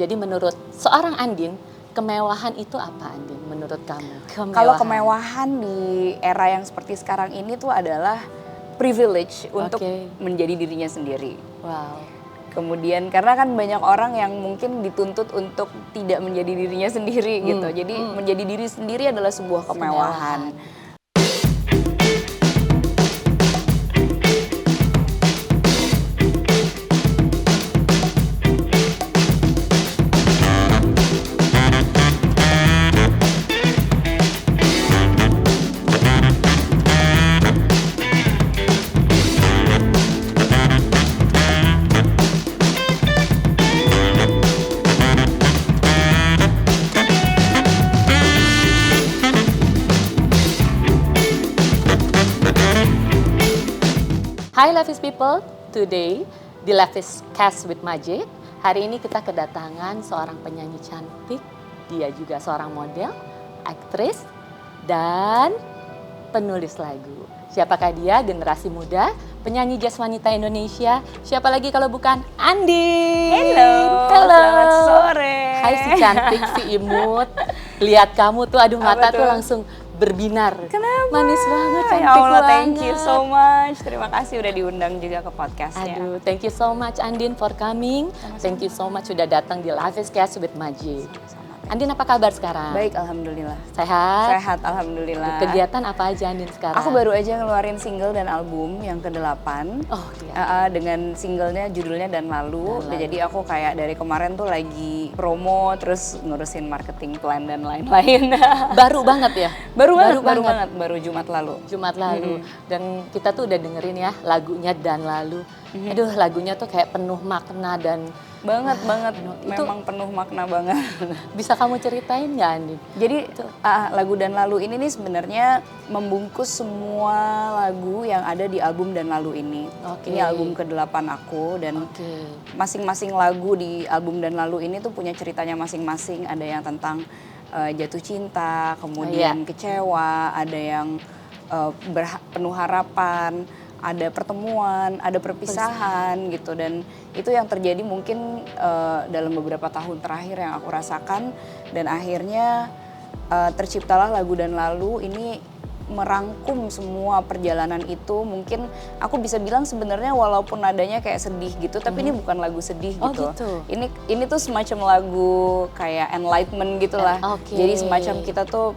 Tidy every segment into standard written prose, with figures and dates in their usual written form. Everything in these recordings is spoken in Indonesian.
Jadi menurut seorang Andin, kemewahan itu apa, Andin, menurut kamu? Kalau kemewahan di era yang seperti sekarang ini tuh adalah privilege untuk menjadi dirinya sendiri. Wow. Kemudian karena kan banyak orang yang mungkin dituntut untuk tidak menjadi dirinya sendiri gitu. Jadi menjadi diri sendiri adalah sebuah kemewahan. Hi Levis people, today di Levis Cast with Majid, hari ini kita kedatangan seorang penyanyi cantik, dia juga seorang model, aktris, dan penulis lagu. Siapakah dia? Generasi muda, penyanyi jazz wanita Indonesia, siapa lagi kalau bukan Andin. Halo, selamat sore. Hai si cantik, si imut, lihat kamu tuh, aduh mata tuh langsung berbinar. Kenapa? Manis banget, cantik ya Allah, banget. Thank you so much. Terima kasih udah diundang juga ke podcastnya. Aduh, thank you so much Andin for coming. Sama-sama. Thank you so much sudah datang di Levis Cast with Majid. Sama-sama. Andin, apa kabar sekarang? Baik, alhamdulillah. Sehat? Sehat, alhamdulillah. Kegiatan apa aja Andin sekarang? Aku baru aja ngeluarin single dan album yang ke-8. Oh iya. Dengan singlenya judulnya Dan Lalu. Jadi aku kayak dari kemarin tuh lagi promo, terus ngurusin marketing plan dan lain-lain. Baru banget ya? Baru banget, baru Jumat lalu. Jumat lalu. Dan kita tuh udah dengerin ya lagunya Dan Lalu. Aduh, lagunya tuh kayak penuh makna dan Banget, itu memang penuh makna banget. bisa kamu ceritain nggak Andin? Jadi lagu Dan Lalu ini nih sebenarnya membungkus semua lagu yang ada di album Dan Lalu ini. Ini album ke-8 aku dan masing-masing lagu di album Dan Lalu ini tuh punya ceritanya masing-masing. Ada yang tentang jatuh cinta, kemudian kecewa, ada yang penuh harapan, ada pertemuan, ada perpisahan gitu, dan itu yang terjadi mungkin dalam beberapa tahun terakhir yang aku rasakan, dan akhirnya terciptalah lagu Dan Lalu ini merangkum semua perjalanan itu. Mungkin aku bisa bilang sebenarnya walaupun nadanya kayak sedih gitu, tapi ini bukan lagu sedih gitu. Ini tuh semacam lagu kayak enlightenment gitulah. Jadi semacam kita tuh,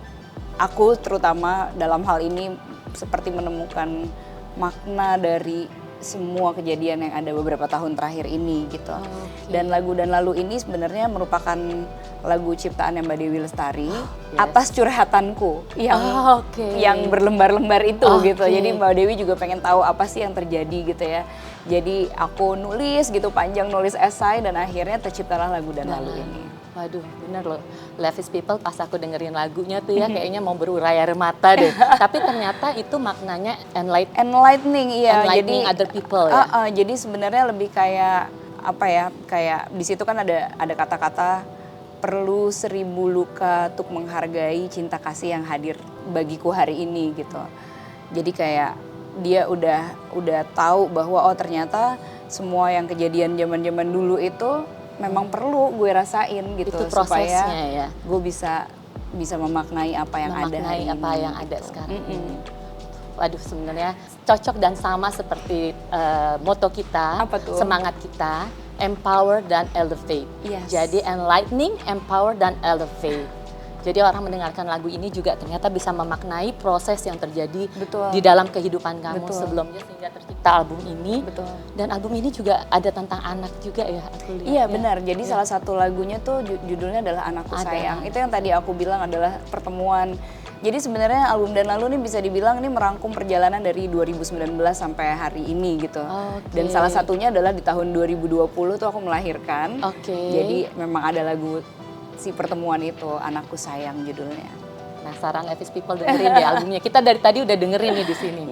aku terutama dalam hal ini seperti menemukan makna dari semua kejadian yang ada beberapa tahun terakhir ini gitu. Dan lagu Dan Lalu ini sebenarnya merupakan lagu ciptaan Mbak Dewi Lestari atas curhatanku yang berlembar-lembar itu gitu. Jadi Mbak Dewi juga pengen tahu apa sih yang terjadi gitu ya. Jadi aku nulis gitu panjang, nulis esai, dan akhirnya terciptalah lagu Dan Lalu ini. Waduh, bener loh. Levis people pas aku dengerin lagunya tuh ya kayaknya mau berurai air mata deh. Tapi ternyata itu maknanya enlightening, iya. Enlightening other people ya. Jadi sebenarnya lebih kayak apa ya? Kayak di situ kan ada kata-kata perlu 1000 luka untuk menghargai cinta kasih yang hadir bagiku hari ini gitu. Jadi kayak dia udah tahu bahwa oh ternyata semua yang kejadian zaman-zaman dulu itu memang perlu gue rasain gitu, itu prosesnya supaya ya. Gue bisa memaknai apa yang ada hari apa ini, yang ada gitu. sekarang ini. Waduh, sebenarnya cocok dan sama seperti moto kita, semangat kita, empower dan elevate. Jadi enlightening, empower dan elevate. Jadi orang mendengarkan lagu ini juga ternyata bisa memaknai proses yang terjadi di dalam kehidupan kamu sebelumnya sehingga tercipta album ini. Dan album ini juga ada tentang anak juga ya, aku lihat. Iya benar, jadi salah satu lagunya tuh judulnya adalah Anakku Sayang. Itu yang tadi aku bilang adalah pertemuan. Jadi sebenarnya album Dan Lalu ini bisa dibilang ini merangkum perjalanan dari 2019 sampai hari ini gitu. Dan salah satunya adalah di tahun 2020 tuh aku melahirkan. Jadi memang ada lagu si pertemuan itu, Anakku Sayang judulnya. Penasaran Levis people dengerin deh albumnya. Kita dari tadi udah dengerin nih di sini.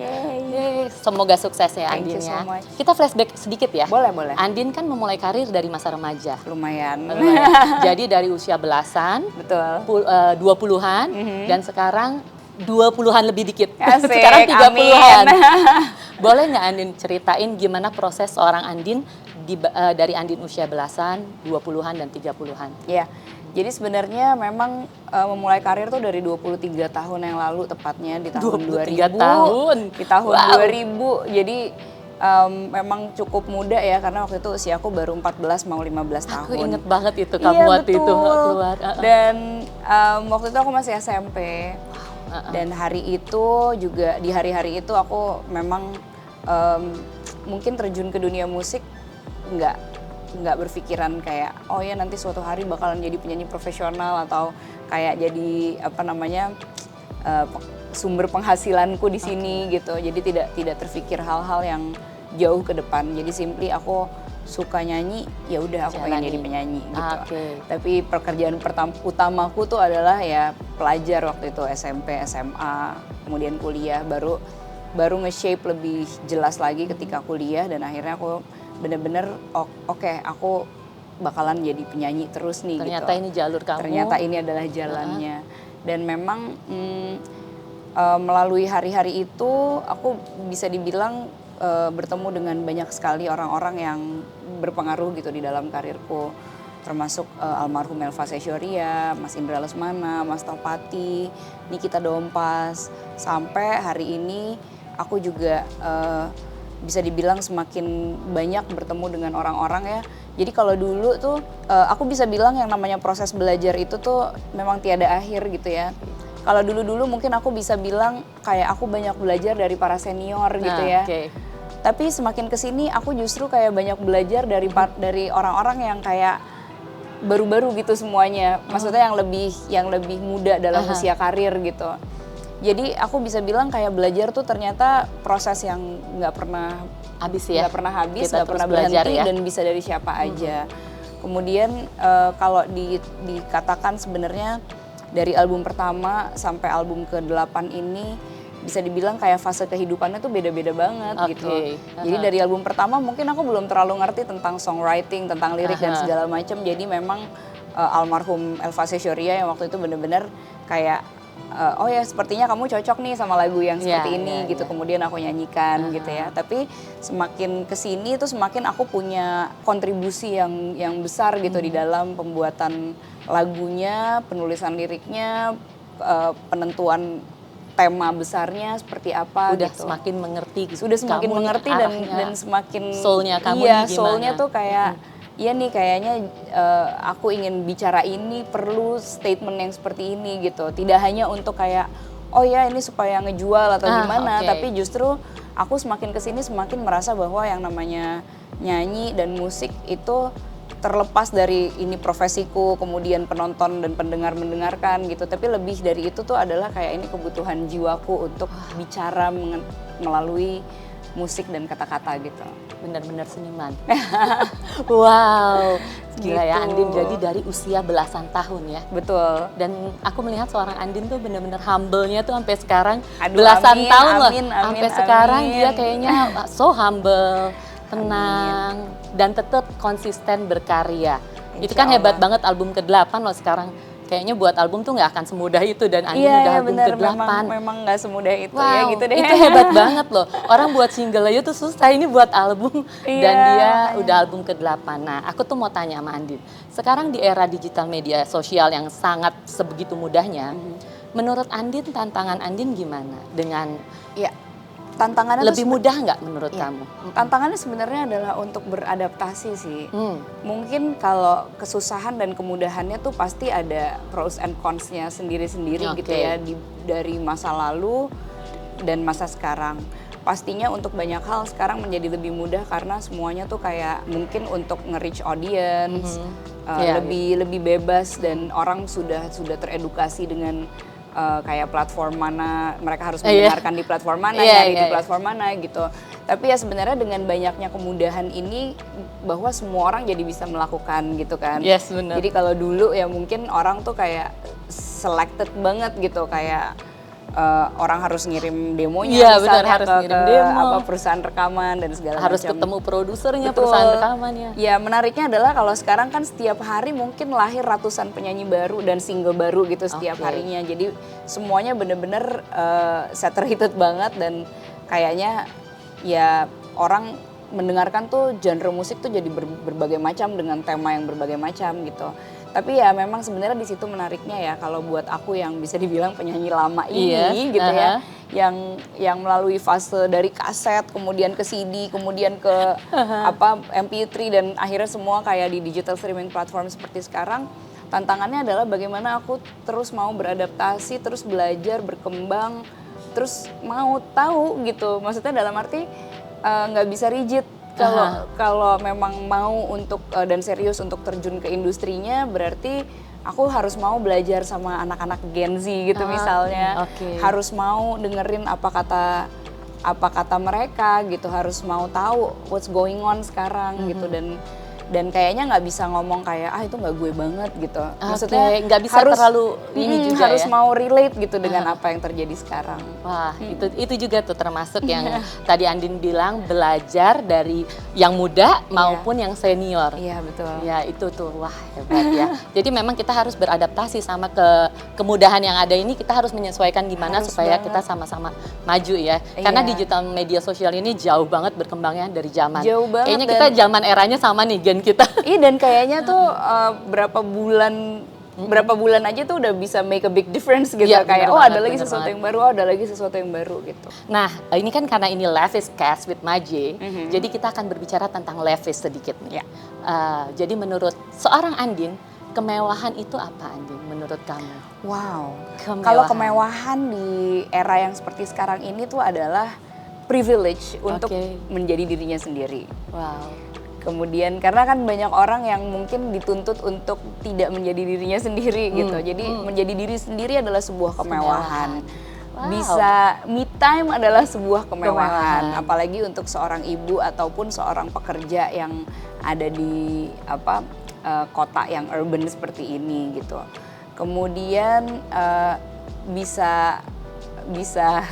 Semoga sukses ya Andin ya. Kita flashback sedikit ya. Boleh. Andin kan memulai karir dari masa remaja. Lumayan. Jadi dari usia belasan, 20-an, dan sekarang 20-an lebih dikit. Asik, sekarang 30-an. Boleh nggak Andin ceritain gimana proses seorang Andin dari Andin usia belasan, 20-an dan 30-an? Iya. Jadi sebenarnya memang memulai karir tuh dari 23 tahun yang lalu tepatnya di tahun 2000. Tahun. Di tahun 2000. Jadi memang cukup muda ya karena waktu itu usia aku baru 14 mau 15 tahun. Aku inget banget itu kamu waktu itu keluar. Dan waktu itu aku masih SMP. Dan hari itu juga di hari-hari itu aku memang mungkin terjun ke dunia musik nggak berpikiran kayak oh ya nanti suatu hari bakalan jadi penyanyi profesional atau kayak jadi sumber penghasilanku di sini gitu. Jadi tidak terpikir hal-hal yang jauh ke depan. Jadi simply aku suka nyanyi, ya udah aku pengen jadi penyanyi gitu. Tapi pekerjaan utamaku tuh adalah ya pelajar waktu itu SMP, SMA, kemudian kuliah baru nge-shape lebih jelas lagi ketika kuliah dan akhirnya aku bener-bener oke, aku bakalan jadi penyanyi terus nih. Ternyata gitu. Ini jalur kamu. Ternyata ini adalah jalannya. Dan memang melalui hari-hari itu aku bisa dibilang bertemu dengan banyak sekali orang-orang yang berpengaruh gitu di dalam karirku. Termasuk almarhum Elva Sessioria, Mas Indra Lesmana, Mas Topati, Nikita Dompas. Sampai hari ini aku juga bisa dibilang semakin banyak bertemu dengan orang-orang ya. Jadi kalau dulu tuh aku bisa bilang yang namanya proses belajar itu tuh memang tiada akhir gitu ya. Kalau dulu-dulu mungkin aku bisa bilang kayak aku banyak belajar dari para senior gitu ya. Tapi semakin kesini aku justru kayak banyak belajar dari orang-orang yang kayak baru-baru gitu semuanya. Maksudnya yang lebih muda dalam usia karir gitu. Jadi aku bisa bilang kayak belajar tuh ternyata proses yang nggak pernah habis ya. Nggak pernah habis, nggak pernah berhenti ya? Dan bisa dari siapa aja. Kemudian kalau dikatakan sebenarnya dari album pertama sampai album ke-8 ini bisa dibilang kayak fase kehidupannya tuh beda-beda banget gitu. Jadi dari album pertama mungkin aku belum terlalu ngerti tentang songwriting, tentang lirik dan segala macam. Jadi memang almarhum Elva Sessioria yang waktu itu benar-benar kayak oh ya sepertinya kamu cocok nih sama lagu yang seperti ini gitu. Kemudian aku nyanyikan gitu ya. Tapi semakin kesini tuh semakin aku punya kontribusi yang besar gitu di dalam pembuatan lagunya, penulisan liriknya, penentuan tema besarnya seperti apa. Udah gitu. Semakin mengerti gitu. Sudah semakin mengerti dan semakin soulnya kamu iya, gimana? Soulnya tuh kayak iya nih kayaknya aku ingin bicara ini perlu statement yang seperti ini gitu. Tidak hanya untuk kayak oh ya ini supaya ngejual atau gimana, tapi justru aku semakin kesini semakin merasa bahwa yang namanya nyanyi dan musik itu terlepas dari ini profesiku, kemudian penonton dan pendengar mendengarkan gitu. Tapi lebih dari itu tuh adalah kayak ini kebutuhan jiwaku untuk bicara melalui musik dan kata-kata gitu. Benar-benar seniman. Wow, gila ya Andin. Jadi dari usia belasan tahun ya. Betul. Dan aku melihat seorang Andin tuh benar-benar humble-nya tuh sampai sekarang. Belasan tahun loh. Sampai sekarang dia kayaknya so humble, tenang, dan tetap konsisten berkarya. Itu kan hebat banget album ke-8 loh sekarang. Kayaknya buat album tuh nggak akan semudah itu dan Andin udah album ke-8. Memang nggak semudah itu ya gitu deh. Itu hebat banget loh. Orang buat single aja tuh susah, ini buat album dan dia udah album ke-8. Nah, aku tuh mau tanya sama Andin. Sekarang di era digital media sosial yang sangat sebegitu mudahnya, menurut Andin tantangan Andin gimana dengan tantangannya lebih mudah nggak menurut kamu? Tantangannya sebenarnya adalah untuk beradaptasi sih. Mungkin kalau kesusahan dan kemudahannya tuh pasti ada pros and cons-nya sendiri-sendiri gitu ya dari masa lalu dan masa sekarang. Pastinya untuk banyak hal sekarang menjadi lebih mudah karena semuanya tuh kayak mungkin untuk nge-reach audience lebih bebas dan orang sudah teredukasi dengan kayak platform mana mereka harus mendengarkan di platform mana, nyari di platform mana gitu. Tapi ya sebenarnya dengan banyaknya kemudahan ini bahwa semua orang jadi bisa melakukan gitu kan. Yes, benar. Jadi kalau dulu ya mungkin orang tuh kayak selected banget gitu kayak orang harus ngirim demonya misalnya harus ngirim demo, perusahaan rekaman dan segala macam. Harus ketemu produsernya, perusahaan rekamannya. Ya menariknya adalah kalau sekarang kan setiap hari mungkin lahir ratusan penyanyi baru dan single baru gitu setiap harinya. Jadi semuanya bener-bener saturated banget dan kayaknya ya orang mendengarkan tuh genre musik tuh jadi berbagai macam dengan tema yang berbagai macam gitu. Tapi ya memang sebenarnya di situ menariknya ya kalau buat aku yang bisa dibilang penyanyi lama ini gitu ya, yang melalui fase dari kaset kemudian ke CD kemudian ke MP3 dan akhirnya semua kayak di digital streaming platform seperti sekarang. Tantangannya adalah bagaimana aku terus mau beradaptasi, terus belajar, berkembang, terus mau tahu gitu. Maksudnya dalam arti nggak bisa rigid. Kalau memang mau untuk dan serius untuk terjun ke industrinya, berarti aku harus mau belajar sama anak-anak Gen Z gitu misalnya. Harus mau dengerin apa kata mereka gitu, harus mau tahu what's going on sekarang gitu, dan kayaknya nggak bisa ngomong kayak itu nggak gue banget gitu. Maksudnya nggak bisa harus, terlalu ini juga harus mau relate gitu dengan apa yang terjadi sekarang. Wah, itu juga tuh termasuk yang tadi Andin bilang, belajar dari yang muda maupun yang senior. Iya, betul. Ya, itu tuh wah hebat ya. Jadi memang kita harus beradaptasi sama kemudahan yang ada ini, kita harus menyesuaikan gimana supaya kita sama-sama maju ya. Karena digital media sosial ini jauh banget berkembangnya dari zaman. Jauh banget. Kayaknya kita zaman eranya sama nih gen kita. Iya, dan kayaknya tuh berapa bulan aja tuh udah bisa make a big difference gitu. Kayak ada lagi sesuatu yang baru, ada lagi sesuatu yang baru gitu. Nah, ini kan karena ini Levis Cast with Maje, jadi kita akan berbicara tentang Levis sedikit nih. Jadi menurut seorang Andin, kemewahan itu apa Andin menurut kamu? Wow, kalau kemewahan di era yang seperti sekarang ini tuh adalah privilege untuk menjadi dirinya sendiri. Wow. Kemudian karena kan banyak orang yang mungkin dituntut untuk tidak menjadi dirinya sendiri gitu. Jadi menjadi diri sendiri adalah sebuah kemewahan. Wow. Bisa me time adalah sebuah kemewahan. Apalagi untuk seorang ibu ataupun seorang pekerja yang ada di kota yang urban seperti ini gitu. Kemudian bisa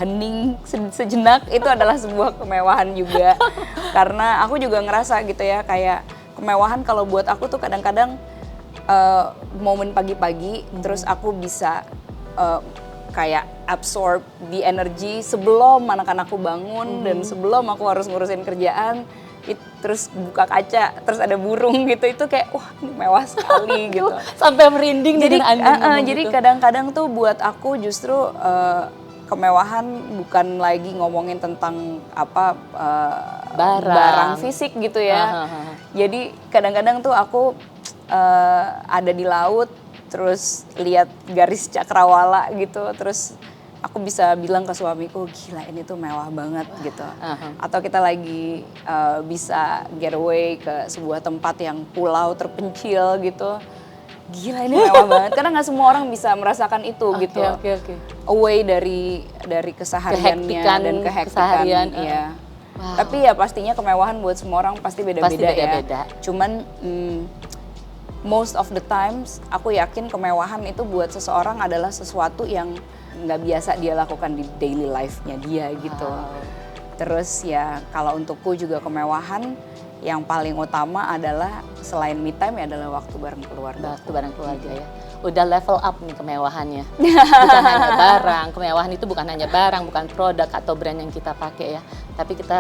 hening sejenak itu adalah sebuah kemewahan juga. Karena aku juga ngerasa gitu ya, kayak kemewahan kalau buat aku tuh kadang-kadang momen pagi-pagi terus aku bisa kayak absorb the energy sebelum anak-anakku bangun dan sebelum aku harus ngurusin kerjaan. Terus buka kaca, terus ada burung gitu, itu kayak wah ini mewah sekali gitu. Sampai merinding dengan Andin. Jadi kadang-kadang tuh buat aku justru kemewahan bukan lagi ngomongin tentang barang fisik gitu ya. Jadi kadang-kadang tuh aku ada di laut, terus lihat garis cakrawala gitu, terus aku bisa bilang ke suamiku, gila ini tuh mewah banget gitu. Atau kita lagi bisa getaway ke sebuah tempat yang pulau terpencil gitu. Gila ini mewah banget, karena nggak semua orang bisa merasakan itu gitu. Away dari kesehariannya dan kehektikan. Ya. Wow. Tapi ya pastinya kemewahan buat semua orang pasti beda-beda ya. Cuman most of the times aku yakin kemewahan itu buat seseorang adalah sesuatu yang nggak biasa dia lakukan di daily life-nya dia gitu. Terus ya kalau untukku juga kemewahan yang paling utama adalah selain me time ya adalah waktu bareng keluarga. Waktu bareng keluarga ya. Udah level up nih kemewahannya. Bukan hanya barang, kemewahan itu bukan hanya barang, bukan produk atau brand yang kita pakai ya. Tapi kita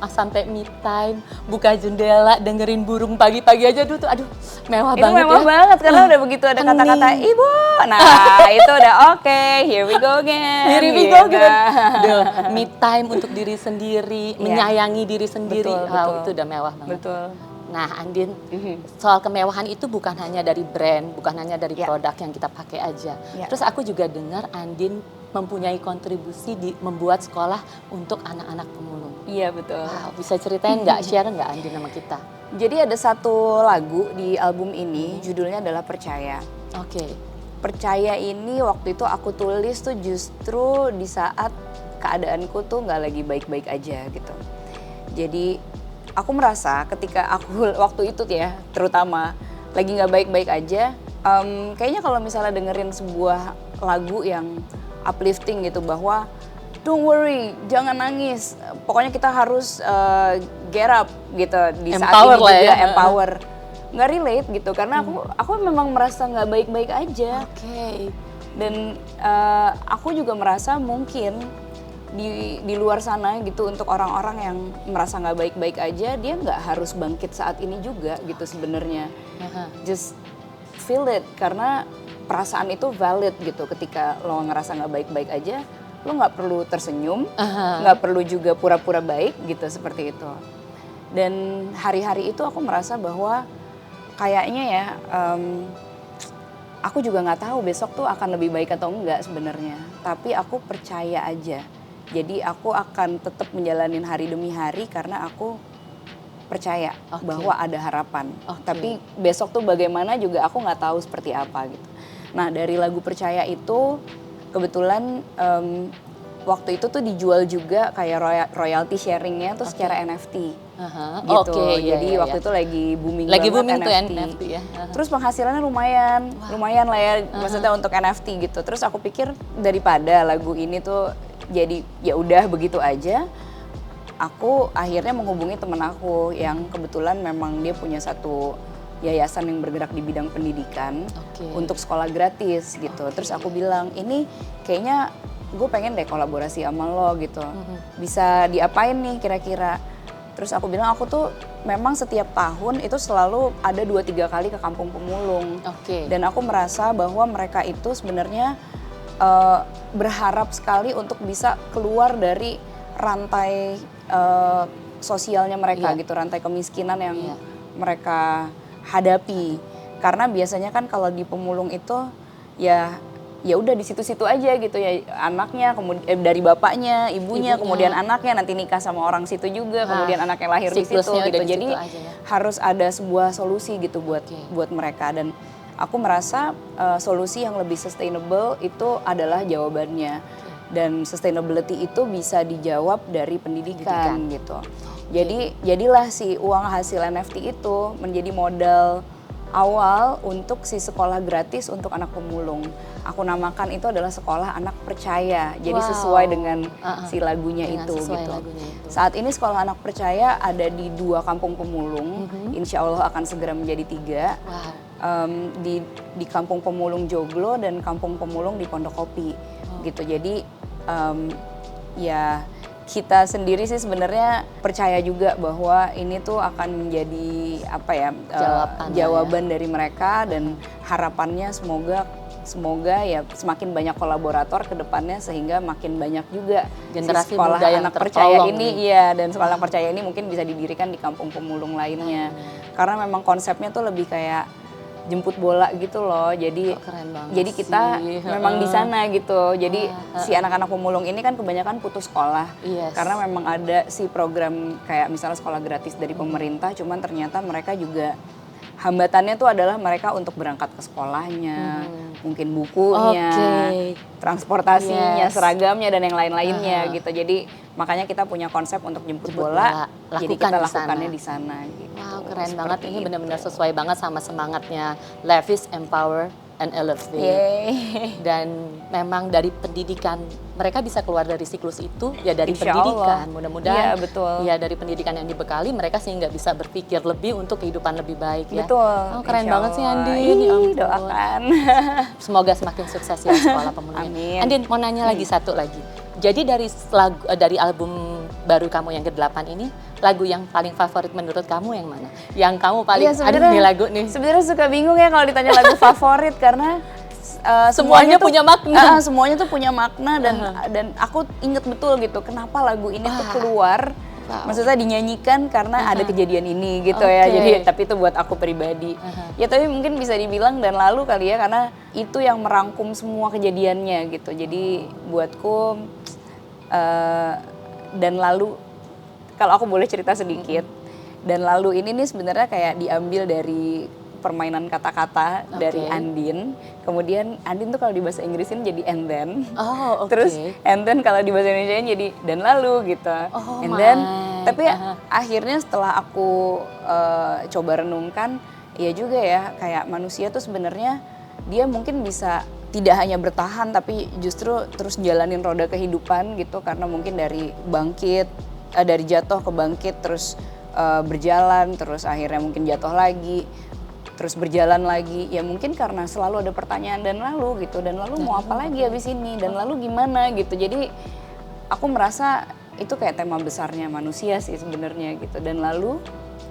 sampai me time, buka jendela, dengerin burung pagi-pagi aja tuh aduh mewah itu banget ya. Itu mewah banget karena udah begitu ada kata-kata ibu. Nah, itu udah oke, here we go again. Here we go again. Me time untuk diri sendiri, menyayangi diri sendiri. Betul. Itu udah mewah banget. Betul. Nah, Andin, soal kemewahan itu bukan hanya dari brand, bukan hanya dari produk yang kita pakai aja. Terus aku juga dengar Andin mempunyai kontribusi di membuat sekolah untuk anak-anak pemulung. Iya, betul. Wow, bisa ceritain nggak, share nggak Andin sama kita? Jadi ada satu lagu di album ini, judulnya adalah Percaya. Percaya ini waktu itu aku tulis tuh justru di saat keadaanku tuh nggak lagi baik-baik aja gitu. Jadi aku merasa ketika aku waktu itu ya terutama lagi nggak baik-baik aja, kayaknya kalau misalnya dengerin sebuah lagu yang uplifting gitu bahwa don't worry, jangan nangis, pokoknya kita harus get up gitu di saat ini juga empower. Nggak relate gitu karena aku memang merasa nggak baik-baik aja. Dan aku juga merasa mungkin di luar sana gitu untuk orang-orang yang merasa nggak baik-baik aja, dia nggak harus bangkit saat ini juga gitu sebenarnya. Just feel it, karena perasaan itu valid gitu. Ketika lo ngerasa nggak baik-baik aja, lo nggak perlu tersenyum, nggak perlu juga pura-pura baik gitu, seperti itu. Dan hari-hari itu aku merasa bahwa kayaknya ya, aku juga nggak tahu besok tuh akan lebih baik atau enggak sebenarnya. Tapi aku percaya aja. Jadi aku akan tetap menjalanin hari demi hari karena aku percaya bahwa ada harapan. Tapi besok tuh bagaimana juga aku nggak tahu seperti apa gitu. Nah dari lagu Percaya itu kebetulan waktu itu tuh dijual juga kayak royalty sharingnya tuh secara NFT gitu. Jadi waktu itu lagi booming banget NFT. Ya. Terus penghasilannya lumayan lah ya, maksudnya untuk NFT gitu. Terus aku pikir daripada lagu ini tuh jadi ya udah begitu aja, aku akhirnya menghubungi temen aku yang kebetulan memang dia punya satu yayasan yang bergerak di bidang pendidikan untuk sekolah gratis gitu. Terus aku bilang, ini kayaknya gue pengen deh kolaborasi sama lo gitu. Bisa diapain nih kira-kira? Terus aku bilang, aku tuh memang setiap tahun itu selalu ada 2-3 kali ke Kampung Pemulung. Dan aku merasa bahwa mereka itu sebenarnya berharap sekali untuk bisa keluar dari rantai sosialnya mereka gitu, rantai kemiskinan yang mereka hadapi. Karena biasanya kan kalau di pemulung itu ya udah di situ-situ aja gitu ya, anaknya kemudian dari bapaknya, ibunya, kemudian anaknya nanti nikah sama orang situ juga, kemudian anaknya lahir di situ gitu. Jadi harus ada sebuah solusi gitu buat mereka, dan aku merasa solusi yang lebih sustainable itu adalah jawabannya. Dan sustainability itu bisa dijawab dari pendidikan gitu. Jadilah si uang hasil NFT itu menjadi modal awal untuk si sekolah gratis untuk anak pemulung. Aku namakan itu adalah Sekolah Anak Percaya. Jadi sesuai dengan si lagunya itu gitu. Saat ini Sekolah Anak Percaya ada di 2 kampung pemulung. Insya Allah akan segera menjadi 3. Di Kampung Pemulung Joglo dan Kampung Pemulung di Pondokopi gitu. Jadi ya kita sendiri sih sebenarnya percaya juga bahwa ini tuh akan menjadi jawaban dari mereka, dan harapannya semoga ya semakin banyak kolaborator ke depannya sehingga makin banyak juga generasi sekolah muda yang anak percaya ini dan sekolah Wah. percaya ini mungkin bisa didirikan di kampung pemulung lainnya. Karena memang konsepnya tuh lebih kayak jemput bola gitu loh. Jadi jadi kita memang di sana gitu. Jadi si anak-anak pemulung ini kan kebanyakan putus sekolah. Karena memang ada si program kayak misalnya sekolah gratis dari pemerintah, cuman ternyata mereka juga hambatannya tuh adalah mereka untuk berangkat ke sekolahnya, mungkin bukunya, transportasinya, seragamnya, dan yang lain-lainnya gitu. Jadi makanya kita punya konsep untuk jemput bola, jadi kita lakukannya di sana. Gitu. Wow, keren banget. Ini benar-benar sesuai banget sama semangatnya Levis Empower and Elevate. Dan memang dari pendidikan mereka bisa keluar dari siklus itu ya dari Insya pendidikan. Allah. Mudah-mudahan betul. Dari pendidikan yang dibekali mereka sehingga bisa berpikir lebih untuk kehidupan lebih baik ya. Betul. Keren banget sih Andin. Doakan. Semoga semakin sukses ya sekolah pemulung. Amin. Andin mau nanya lagi satu lagi. Jadi dari album baru kamu yang ke-8 ini, lagu yang paling favorit menurut kamu yang mana? Yang kamu paling aduh nih lagu nih. Sebenarnya suka bingung ya kalau ditanya lagu favorit karena semuanya punya makna. Semuanya tuh punya makna, dan aku inget betul gitu kenapa lagu ini tuh keluar. Maksudnya dinyanyikan karena ada kejadian ini gitu ya. Jadi tapi itu buat aku pribadi. Ya tapi mungkin bisa dibilang Dan Lalu kali ya, karena itu yang merangkum semua kejadiannya gitu. Jadi buatku Dan Lalu, kalau aku boleh cerita sedikit, Dan Lalu ini nih sebenarnya kayak diambil dari permainan kata-kata dari Andin. Kemudian Andin tuh kalau di bahasa Inggrisin jadi and then. Terus and then kalau di bahasa Indonesia jadi dan lalu gitu. And then tapi akhirnya setelah aku coba renungkan, ya juga ya kayak manusia tuh sebenarnya dia mungkin bisa tidak hanya bertahan tapi justru terus jalanin roda kehidupan gitu, karena mungkin dari bangkit, dari jatuh ke bangkit, terus berjalan, terus akhirnya mungkin jatuh lagi, terus berjalan lagi. Ya mungkin karena selalu ada pertanyaan dan lalu gitu, dan lalu mau apa lagi habis ini, dan lalu gimana gitu. Jadi aku merasa itu kayak tema besarnya manusia sih sebenarnya gitu. Dan lalu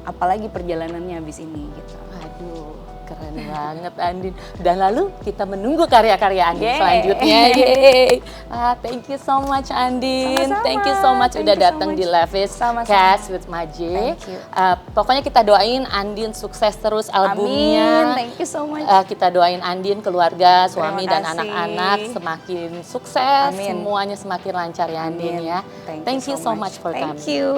apalagi perjalanannya habis ini gitu. Aduh, keren banget Andin. Dan lalu kita menunggu karya-karya Andin selanjutnya. Yeay. Thank you so much Andin. Sama-sama. Thank you so much udah datang di Levis Cast with Maje. Pokoknya kita doain Andin sukses terus albumnya. Amin. Thank you so much. Kita doain Andin, keluarga, suami dan anak-anak semakin sukses. Amin. Semuanya semakin lancar ya Andin ya. Thank you so much for coming. Thank you.